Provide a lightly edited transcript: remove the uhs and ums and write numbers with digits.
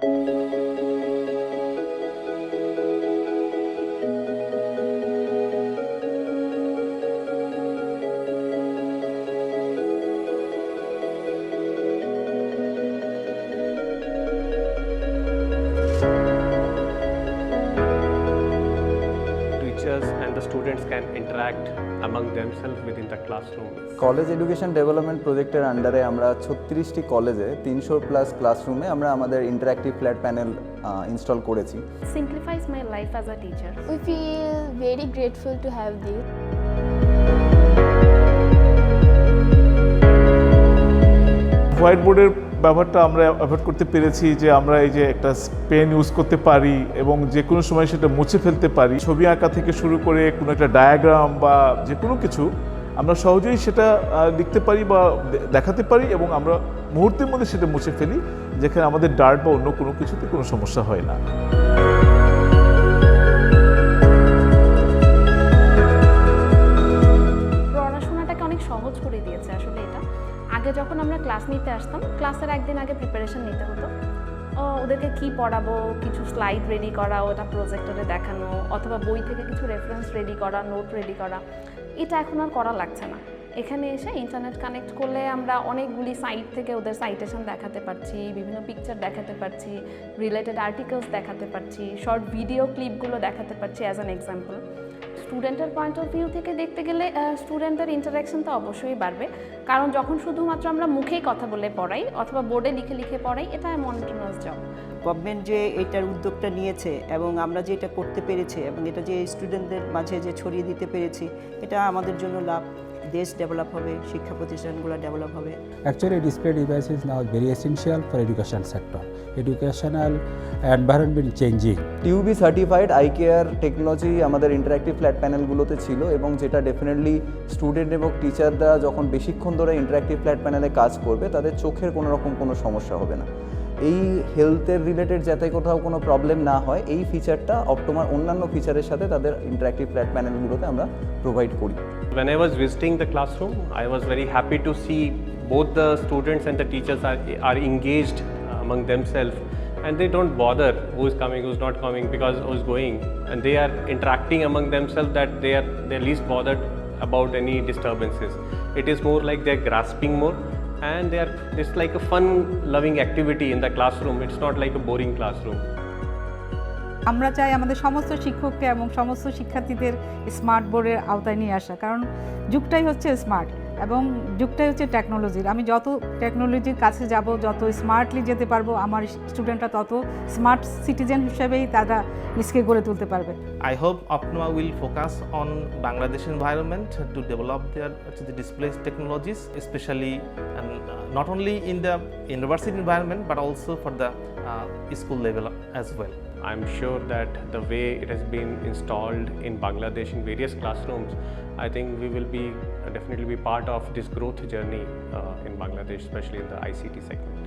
And the students can interact among themselves within the classroom. College education development প্রজেক্টের আন্ডারে আমরা 36টি কলেজে 300+ ক্লাসরুমে আমরা আমাদের ইন্টারঅ্যাক্টিভ ফ্ল্যাট প্যানেল ইনস্টল করেছি। Simplifies my life as a teacher. We feel very grateful to have this. White বোর্ডের ব্যাপারটা আমরা অ্যাভয়েড করতে পেরেছি, যে আমরা এই যে একটা পেন ইউজ করতে পারি এবং যে কোনো সময় সেটা মুছে ফেলতে পারি। ছবি আঁকা থেকে শুরু করে কোনো একটা ডায়াগ্রাম বা যে কোনো কিছু আমরা সহজেই সেটা লিখতে পারি বা দেখাতে পারি এবং আমরা মুহূর্তের মধ্যে সেটা মুছে ফেলি, যেখানে আমাদের ডার্ট বা অন্য কোনো কিছুতে কোনো সমস্যা হয় না। পড়াশোনাটাকে অনেক সহজ করে দিয়েছে আসলে এটা। আগে যখন আমরা ক্লাস নিতে আসতাম, ক্লাসের একদিন আগে প্রিপারেশন নিতে হতো। ওদেরকে কি পড়াবো, কিছু স্লাইড রেডি করা, ওটা প্রজেক্টরে দেখানো, অথবা বই থেকে কিছু রেফারেন্স রেডি করা, নোট রেডি করা, এটা এখন আর করা লাগছে না। এখানে এসে ইন্টারনেট কানেক্ট করলে আমরা অনেকগুলি সাইট থেকে ওদের সাইটেশন দেখাতে পারছি, বিভিন্ন পিকচার দেখাতে পারছি, রিলেটেড আর্টিকেলস দেখাতে পারছি, শর্ট ভিডিও ক্লিপগুলো দেখাতে পারছি অ্যাজ অ্যান এক্সাম্পল। স্টুডেন্টের পয়েন্ট অফ ভিউ থেকে দেখতে গেলে স্টুডেন্টের ইন্টারাকশন তো অবশ্যই বাড়বে, কারণ যখন শুধুমাত্র আমরা মুখেই কথা বলে পড়াই অথবা বোর্ডে লিখে লিখে পড়াই, এটা মনোটোনাস জব। গভর্নমেন্ট যে এটার উদ্যোগটা নিয়েছে এবং আমরা যে এটা করতে পেরেছি এবং এটা যে স্টুডেন্টদের মাঝে যে ছড়িয়ে দিতে পেরেছি, এটা আমাদের জন্য লাভ। দেশ ডেভেলপ হবে, শিক্ষা প্রতিষ্ঠানগুলো ডেভেলপ হবে। Actually, display device is now very essential for education sector. Educational environment changing. TUB certified eye care technology আমাদের ইন্টারঅ্যাক্টিভ ফ্ল্যাট প্যানেলগুলোতে ছিল, এবং যেটা ডেফিনেটলি স্টুডেন্ট এবং টিচাররা যখন বেশিক্ষণ ধরে ইন্টারঅ্যাক্টিভ ফ্ল্যাট প্যানেলে কাজ করবে, তাদের চোখের কোনো রকম কোনো সমস্যা হবে না। এই হেলথের রিলেটেড যাতে কোথাও কোনো প্রবলেম না হয়, এই ফিচারটা অপটোমার অন্যান্য ফিচারের সাথে তাদের ইন্টারঅ্যাক্টিভ ফ্ল্যাট প্যানেলগুলোতে আমরা প্রোভাইড করি। When I was visiting the classroom, I was very happy to see both the students and the teachers are engaged among themselves, and they don't bother who is coming, who's not coming, because who's going, and they are interacting among themselves, that they're least bothered about any disturbances. It is more like they're grasping more, and it's like a fun loving activity in the classroom. It's not like a boring classroom. আমরা চাই আমাদের সমস্ত শিক্ষককে এবং সমস্ত শিক্ষার্থীদের smart বোর্ডের আওতায় নিয়ে আসা, কারণ যুগটাই হচ্ছে স্মার্ট এবং যুগটাই হচ্ছে টেকনোলজির। আমি যত টেকনোলজির কাছে যাব, যত স্মার্টলি যেতে পারবো, আমার স্টুডেন্টরা তত স্মার্ট সিটিজেন হিসেবেই তারা নিজকে গড়ে তুলতে পারবে। I hope Optoma will focus on Bangladesh environment to develop the display technologies, especially and not only in the university environment but also for the school level as well. I'm sure that the way it has been installed in Bangladesh in various classrooms, I think we will definitely be part of this growth journey in Bangladesh, especially in the ICT segment.